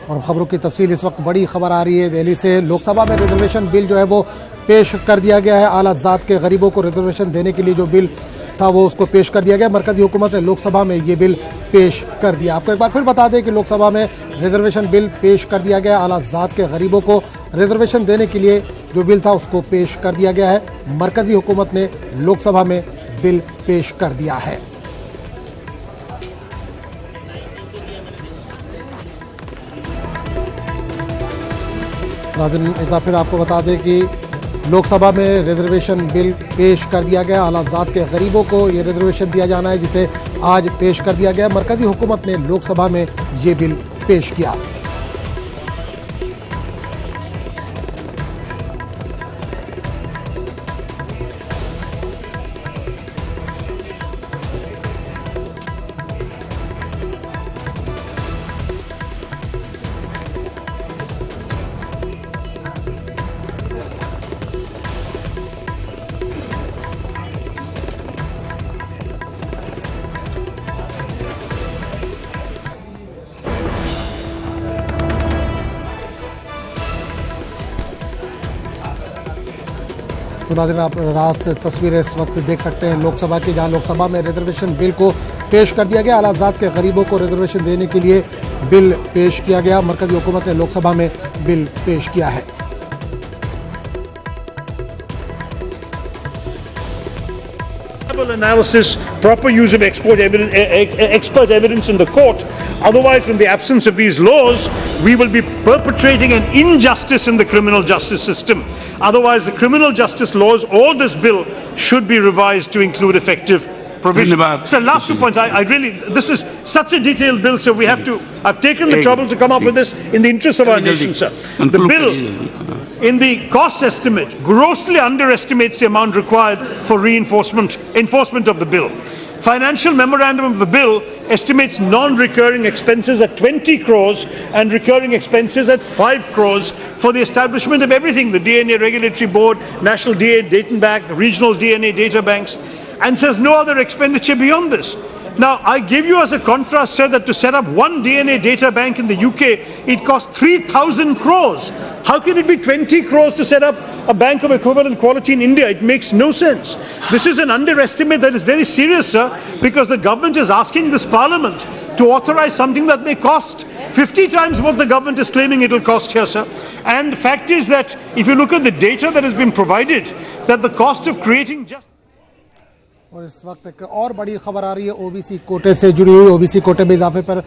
और खबरों की तफसील इस वक्त बड़ी खबर आ रही है दिल्ली से। लोकसभा में रिजर्वेशन बिल जो है वो पेश कर दिया गया है। आला ज़ात के गरीबों को रिजर्वेशन देने के लिए जो बिल था वो उसको पेश कर दिया गया। मरकजी हुकूमत ने लोकसभा में ये बिल पेश कर दिया। आपको एक बार फिर बता दें कि लोकसभा में रिजर्वेशन बिल पेश कर दिया गया। आला ज़ात के गरीबों को रिजर्वेशन देने के लिए जो बिल था उसको पेश कर दिया गया है। मरकजी हुकूमत ने लोकसभा में बिल पेश कर दिया है। नाज़रीन, एक बार फिर आपको बता दें कि लोकसभा में रिजर्वेशन बिल पेश कर दिया गया। आला ज़ात के गरीबों को ये रिजर्वेशन दिया जाना है, जिसे आज पेश कर दिया गया। मरकजी हुकूमत ने लोकसभा में ये बिल पेश किया। तो नाज़रीन, आप रास्त तस्वीरें इस वक्त देख सकते हैं लोकसभा की, जहां लोकसभा में रिजर्वेशन बिल को पेश कर दिया गया। आला ज़ात के गरीबों को रिजर्वेशन देने के लिए बिल पेश किया गया। मरकजी हुकूमत ने लोकसभा में बिल पेश किया है। Analysis, proper use of expert evidence in the court. Otherwise, in the absence of these laws, we will be perpetrating an injustice in the criminal justice system. Otherwise, the criminal justice laws, all this bill should be revised to include effective provision. So last 2 points, I really, this is such a detailed bill, so we have to, I've taken the trouble to come up with this in the interest of our nation, sir. The bill, in the cost estimate, grossly underestimates the amount required for enforcement of the bill. Financial memorandum of the bill estimates non-recurring expenses at 20 crores and recurring expenses at 5 crores for the establishment of everything, the DNA Regulatory Board, National DNA Data Bank, regional DNA data banks, and says no other expenditure beyond this. Now, I give you as a contrast, sir, that to set up one DNA data bank in the UK, it costs 3,000 crores. How can it be 20 crores to set up a bank of equivalent quality in India? It makes no sense. This is an underestimate that is very serious, sir, because the government is asking this parliament to authorize something that may cost 50 times what the government is claiming it will cost here, sir. And the fact is that if you look at the data that has been provided, that the cost of creating just... और इस वक्त एक और बड़ी खबर आ रही है OBC कोटे से जुड़ी हुई। ओबीसी कोटे में इजाफे पर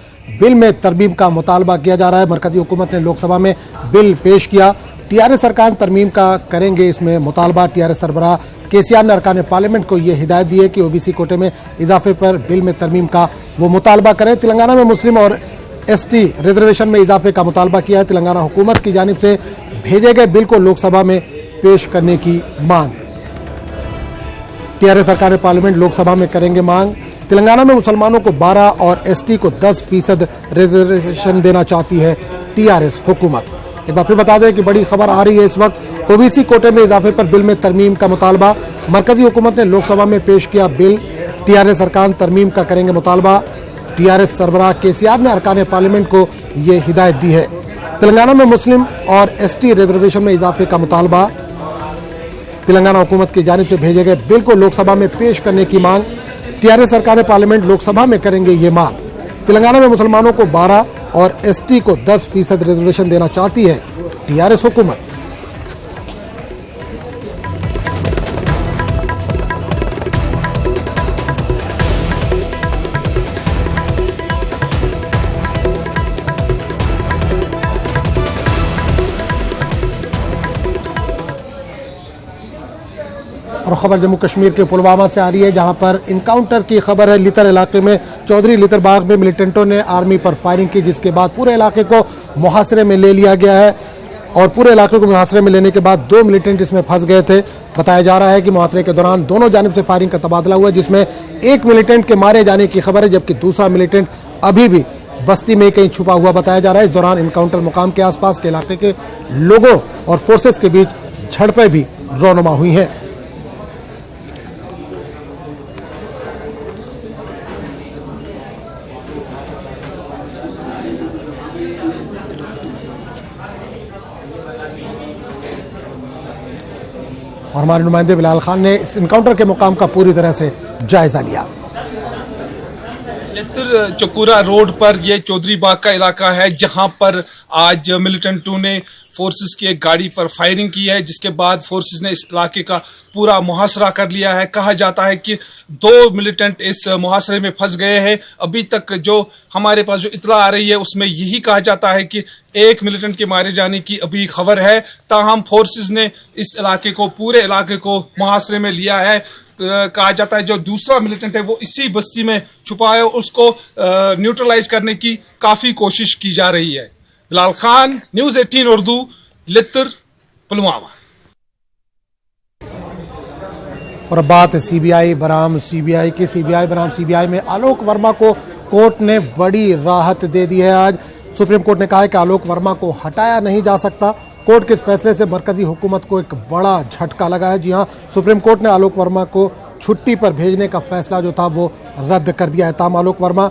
बिल में तरमीम का मुतालबा किया जा रहा है। मरकजी हुकूमत ने लोकसभा में बिल पेश किया। टीआरएस सरकार तरमीम का करेंगे इसमें मुतालबा। टीआरएस सरबराह केसीआर ने अरकान पार्लियामेंट को यह हिदायत दी है कि ओबीसी कोटे में इजाफे पर बिल में तरमीम का वो मुतालबा करें। तेलंगाना में मुस्लिम और एसटी रिजर्वेशन में इजाफे का मुतालबा किया है। तेलंगाना हुकूमत की जानिब से भेजे गए बिल को लोकसभा में पेश करने की मांग। टीआरएस सरकार पार्लियामेंट लोकसभा में करेंगे मांग। तेलंगाना में मुसलमानों को 12 और एसटी को 10% रिजर्वेशन देना चाहती है टीआरएस हुकूमत। एक बार फिर बता दें कि बड़ी खबर आ रही है इस वक्त। ओबीसी कोटे में इजाफे पर बिल में तरमीम का मुतालबा। मरकजी हुकूमत ने लोकसभा में पेश किया बिल। टीआरएस सरकार तरमीम का करेंगे मुतालबा। टीआरएस सरबराह केसीआर ने अरकान पार्लियामेंट को ये हिदायत दी है। तेलंगाना में मुस्लिम और एसटी रिजर्वेशन में इजाफे का मुतालबा। तेलंगाना हुकूमत की जानिब से भेजे गए बिल को लोकसभा में पेश करने की मांग। टीआरएस सरकार पार्लियामेंट लोकसभा में करेंगे ये मांग। तेलंगाना में मुसलमानों को 12 और एसटी को 10% रिजर्वेशन देना चाहती है टीआरएस हुकूमत। और खबर जम्मू कश्मीर के पुलवामा से आ रही है, जहां पर इनकाउंटर की खबर है। लितर इलाके में चौधरी लितर बाग में मिलिटेंटों ने आर्मी पर फायरिंग की, जिसके बाद पूरे इलाके को मुहासरे में ले लिया गया है। और पूरे इलाके को मुहासरे में लेने के बाद 2 मिलिटेंट इसमें फंस गए थे। बताया जा रहा है कि मुहासरे के दौरान दोनों जानिब से फायरिंग का तबादला हुआ, जिसमें एक मिलिटेंट के मारे जाने की खबर है, जबकि दूसरा मिलिटेंट अभी भी बस्ती में कहीं छुपा हुआ बताया जा रहा है। इस दौरान इनकाउंटर मुकाम के आसपास के इलाके के लोगों और फोर्सेस के बीच झड़पें भी रौनमा हुई हैं। और हमारे नुमाइंदे बिलाल खान ने इस इनकाउंटर के मुकाम का पूरी तरह से जायजा लिया। लित्तर चकुरा रोड पर यह चौधरी बाग का इलाका है, जहां पर आज मिलिटेंटों ने फोर्सेस की एक गाड़ी पर फायरिंग की है, जिसके बाद फोर्सेस ने इस इलाके का पूरा मुहासरा कर लिया है। कहा जाता है कि 2 मिलिटेंट इस मुहासरे में फंस गए हैं। अभी तक जो हमारे पास जो इत्तला आ रही है उसमें यही कहा जाता है कि 1 मिलिटेंट के मारे जाने की अभी खबर है। ताहम फोर्सेस ने इस इलाके को, पूरे इलाके को मुहासरे में लिया है। कहा जाता है जो दूसरा मिलिटेंट है वो इसी बस्ती में छुपा है, उसको न्यूट्रलाइज करने की काफी कोशिश की जा रही है। बिलाल खान, न्यूज़ 18 उर्दू, लित्तर, पुलवामा। और अब बात सीबीआई बनाम सीबीआई की। सीबीआई में आलोक वर्मा को कोर्ट ने बड़ी राहत दे दी है। आज सुप्रीम कोर्ट ने कहा है कि आलोक वर्मा को हटाया नहीं जा सकता। कोर्ट के इस फैसले से मरकजी हुकूमत को एक बड़ा झटका लगा है। जी हां, सुप्रीम कोर्ट ने आलोक वर्मा को छुट्टी पर भेजने का फैसला जो था वो रद्द कर दिया है। ताम आलोक वर्मा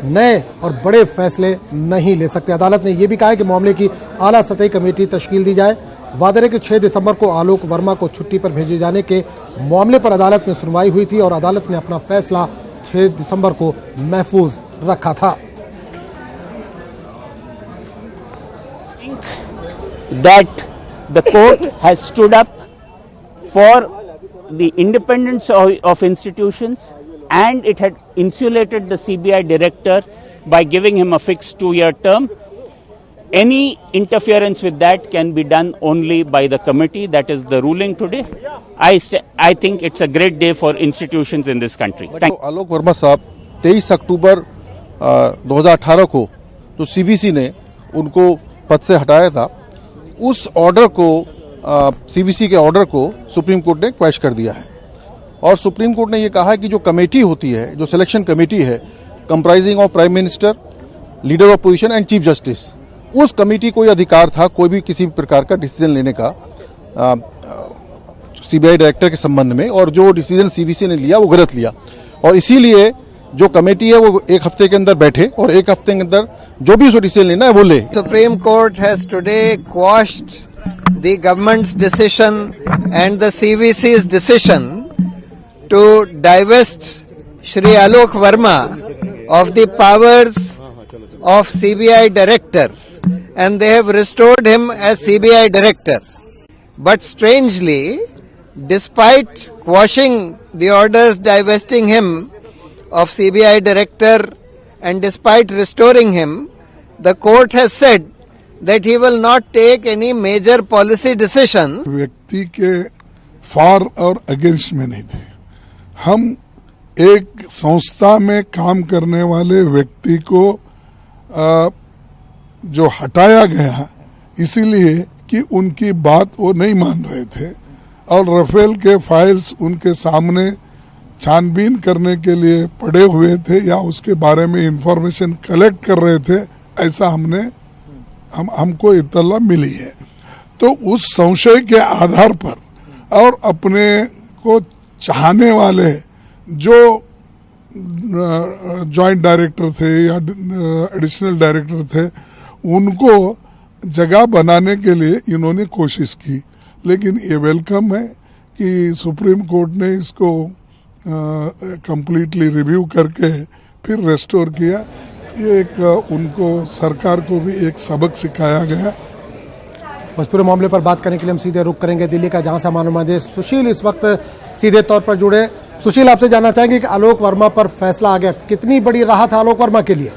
नए और बड़े फैसले नहीं ले सकते। अदालत ने यह भी कहा है कि मामले की आला सतही कमेटी तश्कील दी जाए। वादे कि 6 दिसंबर को आलोक वर्मा को छुट्टी पर भेजे जाने के मामले पर अदालत में सुनवाई हुई थी और अदालत ने अपना फैसला 6 दिसंबर को महफूज रखा था। That the court has stood up for the independence of institutions, and it had insulated the CBI director by giving him a fixed 2-year term. Any interference with that can be done only by the committee. That is the ruling today. I think it's a great day for institutions in this country. Thank you. आलोक वर्मा साहब 23 अक्टूबर 2018 को जो CVC ने उनको पद से हटाया था, उस ऑर्डर को, सीवीसी के ऑर्डर को सुप्रीम कोर्ट ने क्वैश कर दिया है। और सुप्रीम कोर्ट ने यह कहा है कि जो कमेटी होती है, जो सिलेक्शन कमेटी है, comprising of prime minister, leader of position and chief justice, उस कमेटी को यह अधिकार था कोई भी किसी प्रकार का डिसीजन लेने का सीबीआई डायरेक्टर के संबंध में, और जो डिसीजन सीवीसी ने लिया वो गलत लिया। और इसीलिए जो कमेटी है वो 1 हफ्ते के अंदर बैठे और 1 हफ्ते के अंदर जो भी उसको डिसीजन लेना है वो ले। Supreme Court has today quashed the government's decision and the CVC's decision to divest Shri Alok Verma of the powers of CBI director, and they have restored him as CBI director. But strangely, despite quashing the orders divesting him of CBI director and despite restoring him, the court has said that he will not take any major policy decisions. व्यक्ति के for और against में नहीं थे। हम एक संस्था में काम करने वाले व्यक्ति को जो हटाया गया इसीलिए कि उनकी बात वो नहीं मान रहे थे, और राफेल के फाइल्स उनके सामने छानबीन करने के लिए पड़े हुए थे या उसके बारे में इंफॉर्मेशन कलेक्ट कर रहे थे, ऐसा हमको इत्तला मिली है। तो उस संशय के आधार पर और अपने को चाहने वाले जो जॉइंट डायरेक्टर थे या एडिशनल डायरेक्टर थे, उनको जगह बनाने के लिए इन्होंने कोशिश की। लेकिन ये वेलकम है कि सुप्रीम कोर्ट ने इसको कंप्लीटली रिव्यू करके फिर रेस्टोर किया। ये एक उनको, सरकार को भी एक सबक सिखाया गया। उस पूरे मामले पर बात करने के लिए हम सीधे रुख करेंगे दिल्ली का, जहां से हमारे नुमाइंदे सुशील इस वक्त सीधे तौर पर जुड़े। सुशील, आपसे जानना चाहेंगे कि आलोक वर्मा पर फैसला आ गया, कितनी बड़ी राहत है आलोक वर्मा के लिए?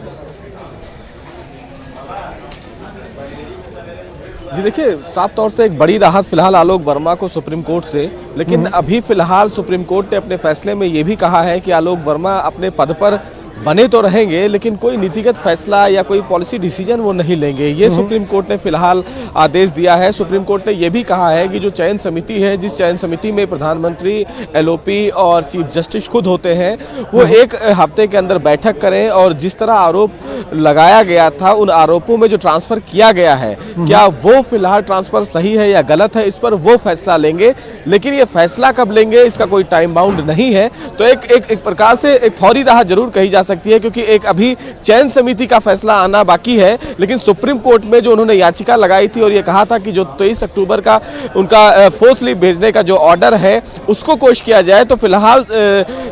जी देखिए, साफ तौर से एक बड़ी राहत फिलहाल आलोक वर्मा को सुप्रीम कोर्ट से, लेकिन अभी फिलहाल सुप्रीम कोर्ट ने अपने फैसले में ये भी कहा है कि आलोक वर्मा अपने पद पर बने तो रहेंगे लेकिन कोई नीतिगत फैसला या कोई पॉलिसी डिसीजन वो नहीं लेंगे। ये सुप्रीम कोर्ट ने फिलहाल आदेश दिया है। सुप्रीम कोर्ट ने ये भी कहा है कि जो चयन समिति है, जिस चयन समिति में प्रधानमंत्री, एलओपी और चीफ जस्टिस खुद होते हैं, वो 1 हफ्ते के अंदर बैठक करें और जिस तरह आरोप लगाया गया था, उन आरोपों में जो ट्रांसफर किया गया है, क्या वो फिलहाल ट्रांसफर सही है या गलत है, इस पर वो फैसला लेंगे। लेकिन ये फैसला कब लेंगे इसका कोई टाइम बाउंड नहीं है। तो एक प्रकार से एक फौरी राहत जरूर कही जा सकती है, क्योंकि एक अभी चयन समिति का फैसला आना बाकी है। लेकिन सुप्रीम कोर्ट में जो उन्होंने याचिका लगाई थी और ये कहा था कि जो 23 अक्टूबर का उनका फोर्स लीव भेजने का जो ऑर्डर है उसको कोश किया जाए, तो फिलहाल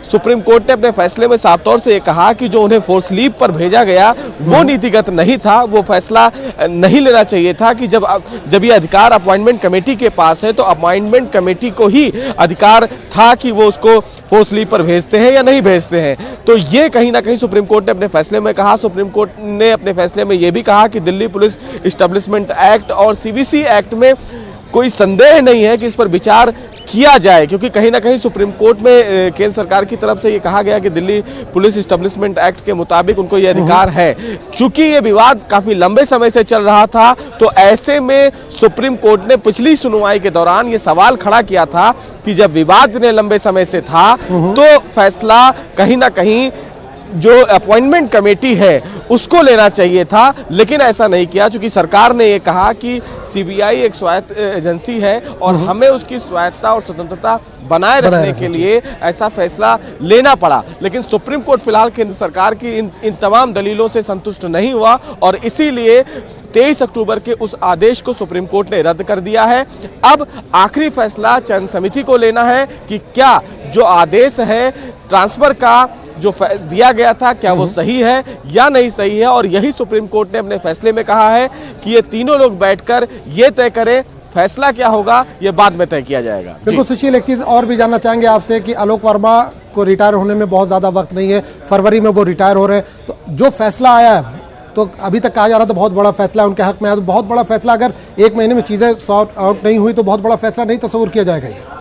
सुप्रीम कोर्ट ने अपने फैसले में साफ तौर से ये कहा कि जो उन्हें फोर्स लीव पर भेजा गया वो नीतिगत नहीं था, वो फैसला नहीं लेना चाहिए था कि जब ये अधिकार अपॉइंटमेंट कमेटी के पास है तो अपॉइंटमेंट कमेटी को ही अधिकार था कि वो उसको फोर्स लीव पर भेजते हैं या नहीं भेजते हैं। तो ये कहीं ना कहीं सुप्रीम कोर्ट ने अपने फैसले में कहा। सुप्रीम कोर्ट ने अपने फैसले में ये भी कहा कि दिल्ली पुलिस एस्टेब्लिशमेंट एक्ट और सीवीसी एक्ट में कोई संदेह नहीं है कि इस पर विचार किया जाए, क्योंकि कहीं ना कहीं सुप्रीम कोर्ट में केंद्र सरकार की तरफ से ये कहा गया कि दिल्ली पुलिस एस्टेब्लिशमेंट एक्ट के मुताबिक उनको ये अधिकार है। चूंकि ये विवाद काफी लंबे समय से चल रहा था, तो ऐसे में सुप्रीम कोर्ट ने पिछली सुनवाई के दौरान ये सवाल खड़ा किया था कि जब विवाद इतने लंबे समय से था तो फैसला कहीं ना कहीं जो अपॉइंटमेंट कमेटी है उसको लेना चाहिए था, लेकिन ऐसा नहीं किया। चूंकि सरकार ने ये कहा कि सीबीआई एक स्वायत्त एजेंसी है और हमें उसकी स्वायत्तता और स्वतंत्रता बनाए रखने के लिए ऐसा फैसला लेना पड़ा। लेकिन सुप्रीम कोर्ट फिलहाल केंद्र सरकार की इन तमाम दलीलों से संतुष्ट नहीं हुआ और इसीलिए 23 अक्टूबर के उस आदेश को सुप्रीम कोर्ट ने रद्द कर दिया है। अब आखिरी फैसला चयन समिति को लेना है कि क्या जो आदेश है ट्रांसफर का जो दिया गया था क्या वो सही है या नहीं सही है, और यही सुप्रीम कोर्ट ने अपने फैसले में कहा है कि ये तीनों लोग बैठकर ये तय करें, फैसला क्या होगा ये बाद में तय किया जाएगा। बिल्कुल सुशील, एक चीज और भी जानना चाहेंगे आपसे कि आलोक वर्मा को रिटायर होने में बहुत ज्यादा वक्त नहीं है, फरवरी में वो रिटायर हो रहे हैं, तो जो फैसला आया है तो अभी तक कहा जा रहा था बहुत बड़ा फैसला उनके हक में आया, तो बहुत बड़ा फैसला अगर एक महीने में चीजें सॉर्ट आउट नहीं हुई तो बहुत बड़ा फैसला नहीं तस्वीर किया जाएगा ये।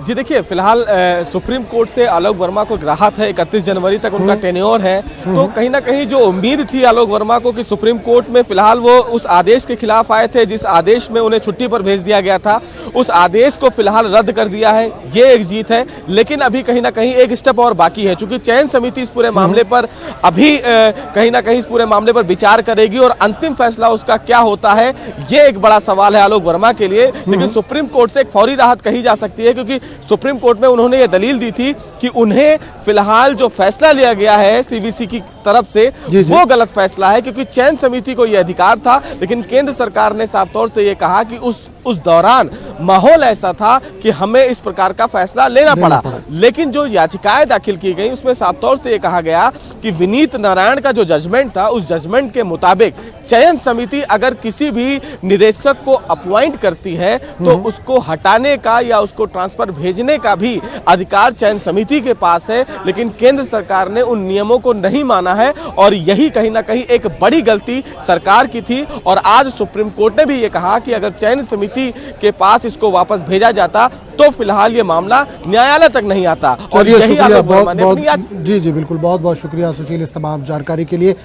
जी देखिए, फिलहाल सुप्रीम कोर्ट से आलोक वर्मा को राहत है, 31 जनवरी तक उनका टेन्योर है, तो कहीं ना कहीं जो उम्मीद थी आलोक वर्मा को कि सुप्रीम कोर्ट में फिलहाल वो उस आदेश के खिलाफ आए थे जिस आदेश में उन्हें छुट्टी पर भेज दिया गया था, उस आदेश को फिलहाल रद्द कर दिया है, ये एक जीत है। लेकिन अभी कहीं ना कहीं एक स्टेप और बाकी है, क्योंकि चयन समिति इस पूरे मामले पर अभी कहीं ना कहीं इस पूरे मामले पर विचार करेगी और अंतिम फैसला उसका क्या होता है, ये एक बड़ा सवाल है आलोक वर्मा के लिए। लेकिन सुप्रीम कोर्ट से एक फौरी राहत कही जा सकती है, क्योंकि सुप्रीम कोर्ट में उन्होंने ये दलील दी थी कि उन्हें फिलहाल जो फैसला लिया गया है सीवीसी की तरफ से वो गलत फैसला है, क्योंकि चयन समिति को यह अधिकार था, लेकिन केंद्र सरकार ने साफ तौर से ये कहा कि उस दौरान माहौल ऐसा था कि हमें इस प्रकार का फैसला लेना पड़ा। लेकिन जो याचिकाएं दाखिल की गई उसमें साफ तौर से ये कहा गया कि विनीत नारायण का जो जजमेंट था उस जजमेंट के मुताबिक चयन समिति अगर किसी भी निदेशक को अपॉइंट करती है तो उसको हटाने का या उसको ट्रांसफर भेजने का भी अधिकार चयन समिति के पास है, लेकिन केंद्र सरकार ने उन नियमों को नहीं माना है और यही कहीं ना कहीं एक बड़ी गलती सरकार की थी। और आज सुप्रीम कोर्ट ने भी ये कहा कि अगर चयन समिति के पास इसको वापस भेजा जाता तो फिलहाल ये मामला न्यायालय तक नहीं आता। और यही आलोक वर्मा ने अपनी जी बिल्कुल, बहुत बहुत शुक्रिया सुशील इस तमाम जानकारी के लिए।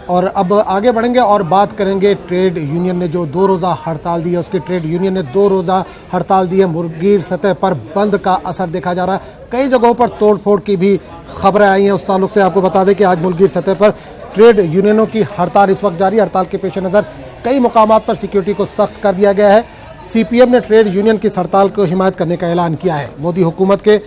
और अब आगे बढ़ेंगे और बात करेंगे ट्रेड यूनियन ने जो 2 रोज़ा हड़ताल दी है, उसके ट्रेड यूनियन ने 2 रोज़ा हड़ताल दी है। मुर्गीर सतह पर बंद का असर देखा जा रहा है, कई जगहों पर तोड़फोड़ की भी खबरें आई हैं। उस ताल्लुक से आपको बता दें कि आज मुर्गीर सतह पर ट्रेड यूनियनों की हड़ताल इस वक्त जारी है। हड़ताल के पेश नज़र कई मुकामात पर सिक्योरिटी को सख्त कर दिया गया है। सीपीएम ने ट्रेड यूनियन की हड़ताल को हिमायत करने का ऐलान किया है। मोदी हुकूमत के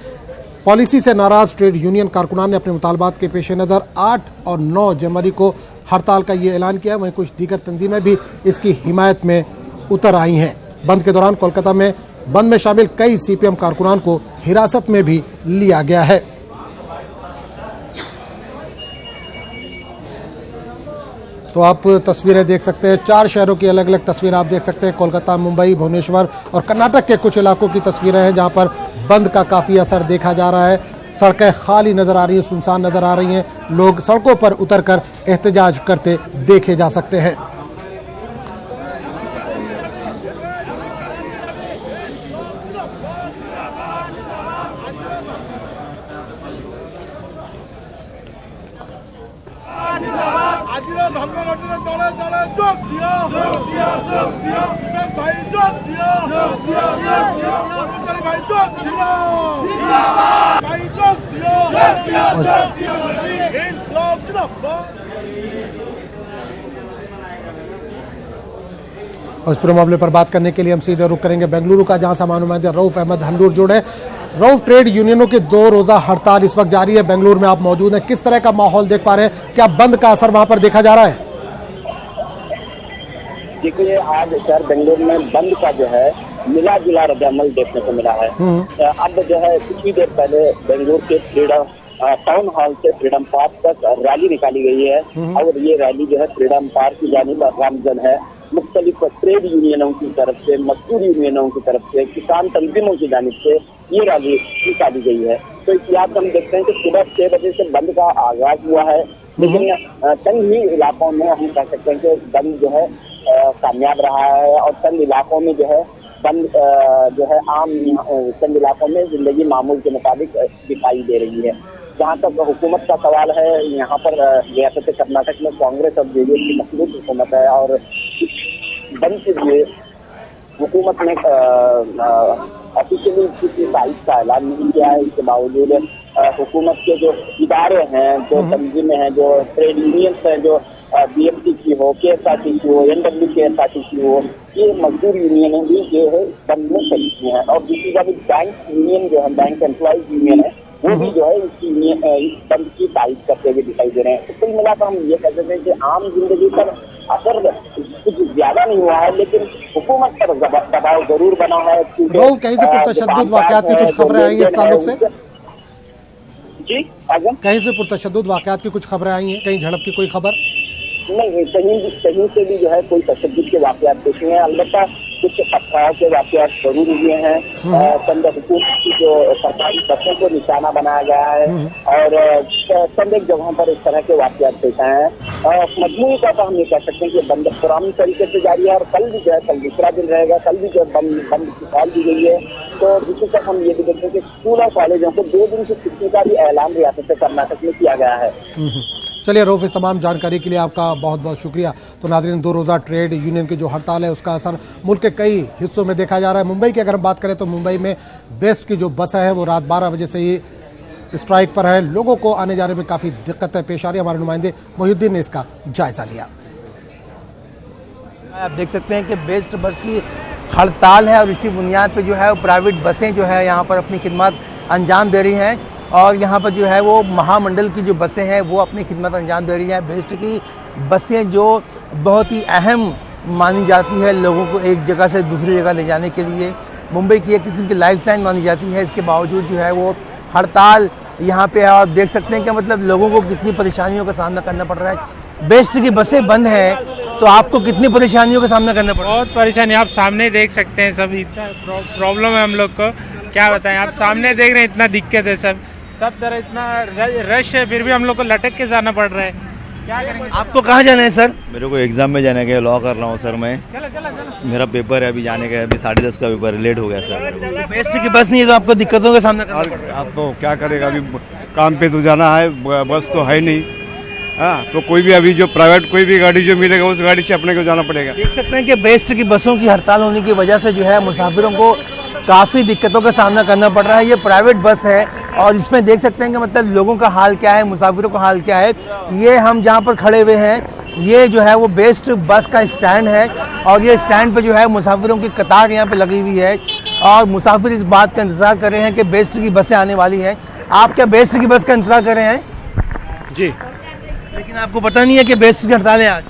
पॉलिसी से नाराज ट्रेड यूनियन कारकुनान ने अपने मुतालबात के पेश नज़र 8 और 9 जनवरी को हड़ताल का ये ऐलान किया। वहीं कुछ दीगर तंजीमें भी इसकी हिमायत में उतर आई हैं। बंद के दौरान कोलकाता में बंद में शामिल कई सीपीएम कारकुनान को हिरासत में भी लिया गया है। तो आप तस्वीरें देख सकते हैं, 4 शहरों की अलग अलग तस्वीरें आप देख सकते हैं। कोलकाता, मुंबई, भुवनेश्वर और कर्नाटक के कुछ इलाकों की तस्वीरें हैं जहां पर बंद का काफ़ी असर देखा जा रहा है। सड़कें खाली नज़र आ रही हैं, सुनसान नज़र आ रही हैं। लोग सड़कों पर उतरकर एहतजाज करते देखे जा सकते हैं। और इस पूरे मामले पर बात करने के लिए हम सीधे रुख करेंगे बेंगलुरु का, जहां से हमारे नुमाइंदे रऊफ अहमद हल्लूर जुड़े। रऊफ ट्रेड यूनियनों की 2 रोजा हड़ताल इस वक्त जारी है। बेंगलुरु में आप मौजूद हैं, किस तरह का माहौल देख पा रहे हैं? क्या बंद का असर वहां पर देखा जा रहा है? देखिए, आज सर बेंगलुरु में बंद का जो है मिला जुला रद्द-ए-अमल देखने को मिला है। अब जो है कुछ ही देर पहले बेंगलुरु के फ्रीडम टाउन हॉल से फ्रीडम पार्क तक रैली निकाली गई है और ये रैली जो है फ्रीडम पार्क की जानिब रामजन है। मुख्तलिफ ट्रेड यूनियनों की तरफ से, मजदूर यूनियनों की तरफ से, किसान तंजीमों की जानिब से ये रैली निकाली गई है। तो इतिहास हम देखते हैं कि सुबह 6 बजे से बंद का आगाज हुआ है, लेकिन चंद ही इलाकों में हम कह सकते हैं कि बंद जो है कामयाब रहा है और चंद इलाकों में जो है बंद जो है आम चंद इलाकों में जिंदगी मामूल के मुताबिक दिखाई दे रही है। जहाँ तक हुकूमत का सवाल है, यहाँ पर रियासत कर्नाटक में कांग्रेस और जेडीएस की मजबूत हुकूमत है और बंद के लिए हुकूमत ने ऑफिशियली किसी तारीख का ऐलान नहीं किया है। इसके बावजूद हुकूमत के जो इदारे हैं, जो तंजीमें हैं, जो ट्रेड यूनियंस हैं, जो बीएमसी की हो, केएसआरटीसी हो, NWKSRTC हो, ये मजदूर यूनियन भी जो है बंद में शरीक हैं। और दूसरी जानिब बैंक यूनियन जो है, बैंक एम्प्लॉइज यूनियन है, वो भी जो है इस बंद की तारीफ करते हुए दिखाई दे रहे हैं। तो कुल मिलाकर हम ये कह सकते हैं कि आम जिंदगी पर असर कुछ ज्यादा नहीं हुआ है, लेकिन हुकूमत पर दबाव जरूर बना है। रऊफ, कहीं से पुरतशद्दुद वाकयात की कुछ खबरें आई हैं इस ताल्लुक से? जी, कहीं से पुरतशद्दुद वाकयात की कुछ खबरें आई हैं? कहीं झड़प की कोई खबर? नहीं, कहीं से भी जो है कोई तशद्दुद के वाकयात पेश नहीं है। अलबत्ता कुछ पथराव के वाकयात जरूर हुए हैं। चंद हुकूमत की जो सरकारी बसों को निशाना बनाया गया है और चंद एक जगहों पर इस तरह के वाकयात पेश आए हैं। मजमूई का हम ये कह सकते हैं कि बंद पुरानी तरीके से जारी है और कल भी जो है, कल दूसरा दिन रहेगा, कल भी जो बंद की कॉल दी गई है। तो दूसरी तरफ हम ये भी देखते हैं कि स्कूल और कॉलेजों को 2 दिन की छुट्टी का भी ऐलान रियासत कर्नाटक में किया गया है। चलिए रऊफ, इस तमाम जानकारी के लिए आपका बहुत बहुत शुक्रिया। तो नाज़रीन, 2 रोज़ा ट्रेड यूनियन की जो हड़ताल है उसका असर मुल्क के कई हिस्सों में देखा जा रहा है। मुंबई की अगर हम बात करें तो मुंबई में बेस्ट की जो बस है वो रात 12 बजे से ही स्ट्राइक पर है। लोगों को आने जाने में काफ़ी दिक्कतें पेश आ रही है। हमारे नुमाइंदे मोहिउद्दीन ने इसका जायजा लिया। आप देख सकते हैं कि बेस्ट बस की हड़ताल है और इसी बुनियाद पर जो है वो प्राइवेट बसें जो है यहाँ पर अपनी खिदमत अंजाम दे रही हैं और यहाँ पर जो है वो महामंडल की जो बसें हैं वो अपनी खिदमत अंजाम दे रही हैं। बेस्ट की बसें जो बहुत ही अहम मानी जाती है लोगों को एक जगह से दूसरी जगह ले जाने के लिए, मुंबई की एक किस्म की लाइफलाइन मानी जाती है। इसके बावजूद जो है वो हड़ताल यहाँ पे है और देख सकते हैं कि मतलब लोगों को कितनी परेशानियों का सामना करना पड़ रहा है। बेस्ट की बसें बंद हैं तो आपको कितनी परेशानियों का सामना करना पड़ रहा है? बहुत परेशानी, आप सामने देख सकते हैं। सब इतना प्रॉब्लम है हम लोग को, क्या बताएं। आप सामने देख रहे हैं, इतना दिक्कत है, सब तरह इतना रश है, फिर भी हम लोग को लटक के जाना पड़ रहा है। क्या करेंगे? आपको कहाँ जाना है सर? मेरे को एग्जाम में जाने का, लॉ कर रहा हूँ सर मैं। मेरा पेपर है अभी जाने का, अभी 10:30 का पेपर, लेट हो गया सर। बेस्ट की बस नहीं है तो आपको दिक्कतों का सामना करना पड़ रहा है। आप तो क्या करेगा, अभी काम पे तो जाना है, बस तो है नहीं। हाँ, तो कोई भी अभी जो प्राइवेट कोई भी गाड़ी जो मिलेगा उस गाड़ी से अपने को जाना पड़ेगा। देख सकते हैं कि बेस्ट की बसों की हड़ताल होने की वजह से जो है मुसाफिरों को काफ़ी दिक्कतों का सामना करना पड़ रहा है। ये प्राइवेट बस है और इसमें देख सकते हैं कि मतलब लोगों का हाल क्या है, मुसाफिरों का हाल क्या है। ये हम जहाँ पर खड़े हुए हैं, ये जो है वो बेस्ट बस का स्टैंड है और ये स्टैंड पे जो है मुसाफिरों की कतार यहाँ पे लगी हुई है और मुसाफिर इस बात का इंतज़ार कर रहे हैं कि बेस्ट की बसें आने वाली हैं। आप क्या बेस्ट की बस का इंतज़ार कर रहे हैं? जी। लेकिन आपको पता नहीं है कि बेस्ट की हड़ताल है आज?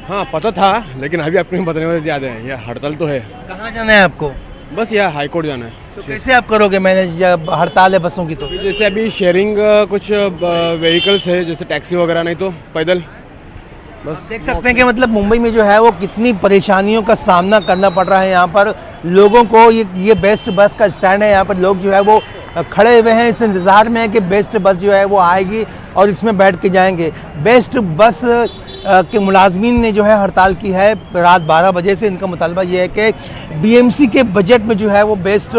हाँ, पता था, लेकिन अभी अपने बताने वाले ज़्यादा है। यह हड़ताल तो है। कहाँ जाना है आपको? बस यह हाई कोर्ट जाना है। तो कैसे आप करोगे मैनेज जब हड़ताल है बसों की? तो जैसे अभी शेयरिंग कुछ व्हीकल्स है, जैसे टैक्सी वगैरह, नहीं तो पैदल बस। देख सकते हैं कि मतलब मुंबई में जो है वो कितनी परेशानियों का सामना करना पड़ रहा है यहाँ पर लोगों को। ये बेस्ट बस का स्टैंड है, यहाँ पर लोग जो है वो खड़े हुए हैं, इस इंतज़ार में है कि बेस्ट बस जो है वो आएगी और इसमें बैठ के जाएंगे। बेस्ट बस के मुलाजमीन ने जो है हड़ताल की है रात 12 बजे से। इनका मुतालबा ये है कि बीएमसी के बजट में जो है वो बेस्ट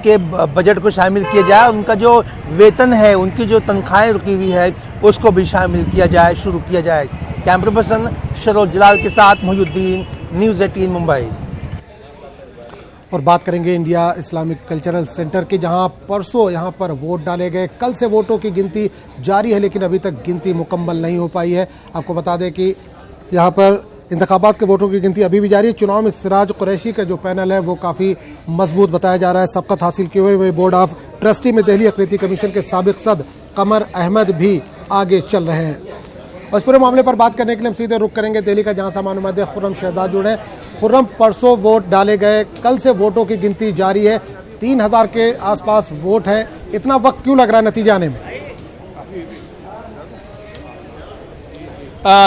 के बजट को शामिल किया जाए। उनका जो वेतन है, उनकी जो तनख्वाहें रुकी हुई है, उसको भी शामिल किया जाए, शुरू किया जाए। कैमरा पर्सन शरोज जलाल के साथ मोहिउद्दीन, न्यूज़ 18 मुंबई। और बात करेंगे इंडिया इस्लामिक कल्चरल सेंटर की, जहां परसों यहां पर वोट डाले गए। कल से वोटों की गिनती जारी है, लेकिन अभी तक गिनती मुकम्मल नहीं हो पाई है। आपको बता दें कि यहां पर इंतखाबात के वोटों की गिनती अभी भी जारी है। चुनाव में सिराज कुरैशी का जो पैनल है वो काफ़ी मजबूत बताया जा रहा है। सबकत हासिल किए हुए बोर्ड ऑफ ट्रस्टी में दिल्ली अक़लियती कमीशन के साबिक सदर कमर अहमद भी आगे चल रहे हैं। और इस पूरे मामले पर बात करने के लिए हम सीधे रुख करेंगे दिल्ली का, जहां सामान्य नुमाइंदे खुर्रम शहजाद जुड़े हैं। खुर्रम, परसों वोट डाले गए, कल से वोटों की गिनती जारी है, 3000 के आसपास वोट हैं, इतना वक्त क्यों लग रहा है नतीजे आने में?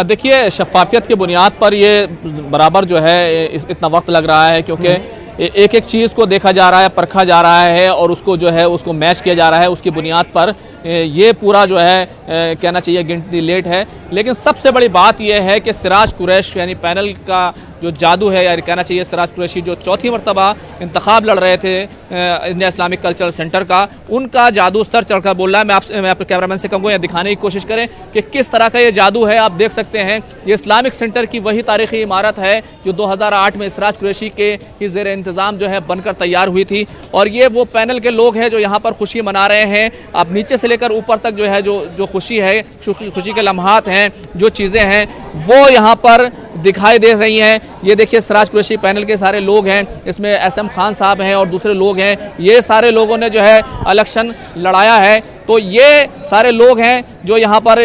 देखिए, शफाफियत की बुनियाद पर ये बराबर जो है इतना वक्त लग रहा है, क्योंकि एक एक चीज़ को देखा जा रहा है, परखा जा रहा है और उसको जो है उसको मैच किया जा रहा है। उसकी बुनियाद पर ये पूरा जो है कहना चाहिए गिनती लेट है। लेकिन सबसे बड़ी बात यह है कि सिराज कुरैश यानी पैनल का जो जादू है, या कहना चाहिए सिराज कुरैशी जो चौथी मरतबा इंतखाब लड़ रहे थे इंडिया इस्लामिक कल्चरल सेंटर का, उनका जादू स्तर चढ़कर बोल रहा है। मैं आपके कैमरामैन से कहूँगा यह दिखाने की कोशिश करें कि किस तरह का ये जादू है। आप देख सकते हैं ये इस्लामिक सेंटर की वही तारीखी इमारत है जो 2008 में सिराज कुरैशी के ही ज़ेर इंतज़ाम जो है बनकर तैयार हुई थी। और ये वो पैनल के लोग हैं जो यहाँ पर खुशी मना रहे हैं। आप नीचे से लेकर ऊपर तक जो है जो खुशी है, खुशी के लम्हात हैं, जो चीज़ें हैं वो यहाँ पर दिखाई दे रही हैं। ये देखिए सिराज कुरैशी पैनल के सारे लोग हैं, इसमें एसएम खान साहब हैं और दूसरे लोग हैं। ये सारे लोगों ने जो है इलेक्शन लड़ाया है। तो ये सारे लोग हैं जो यहाँ पर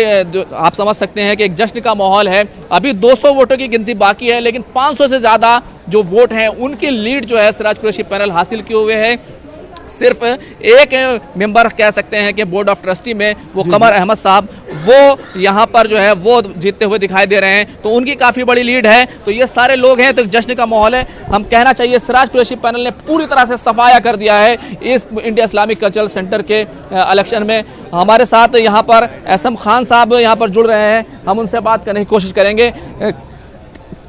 आप समझ सकते हैं कि एक जश्न का माहौल है। अभी 200 वोटों की गिनती बाकी है, लेकिन 500 से ज़्यादा जो वोट हैं उनकी लीड जो है सिराज कुरैशी पैनल हासिल किए हुए है। सिर्फ एक मेंबर कह सकते हैं कि बोर्ड ऑफ ट्रस्टी में वो कमर अहमद साहब, वो यहाँ पर जो है वो जीतते हुए दिखाई दे रहे हैं, तो उनकी काफ़ी बड़ी लीड है। तो ये सारे लोग हैं, तो एक जश्न का माहौल है। हम कहना चाहिए सिराज कुरैशी पैनल ने पूरी तरह से सफाया कर दिया है इस इंडिया इस्लामिक कल्चरल सेंटर के इलेक्शन में। हमारे साथ यहाँ पर एसएम खान साहब यहाँ पर जुड़ रहे हैं, हम उनसे बात करने की कोशिश करेंगे।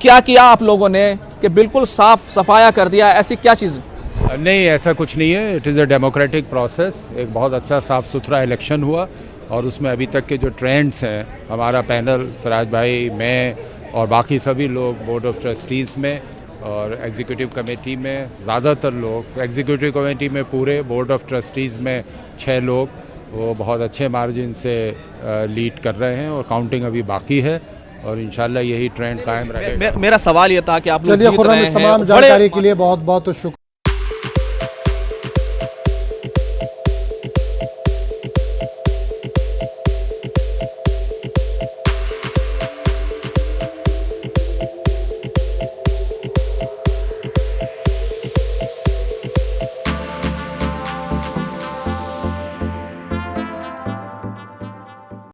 क्या किया आप लोगों ने कि बिल्कुल साफ सफाया कर दिया, ऐसी क्या चीज़? नहीं, ऐसा कुछ नहीं है। It is a democratic process. एक बहुत अच्छा साफ़ सुथरा इलेक्शन हुआ और उसमें अभी तक के जो ट्रेंड्स हैं, हमारा पैनल सिराज भाई, मैं और बाकी सभी लोग बोर्ड ऑफ ट्रस्टीज़ में और एग्जीक्यूटिव कमेटी में, ज़्यादातर लोग एग्जीक्यूटिव कमेटी में पूरे, बोर्ड ऑफ ट्रस्टीज़ में 6 लोग, वो बहुत अच्छे मार्जिन से लीड कर रहे हैं और काउंटिंग अभी बाकी है और इंशाल्लाह यही ट्रेंड कायम रहेगा। मेरा सवाल ये था कि आप लोग चलिए खुर्रम, इस तमाम जानकारी के लिए बहुत बहुत शुक्रिया।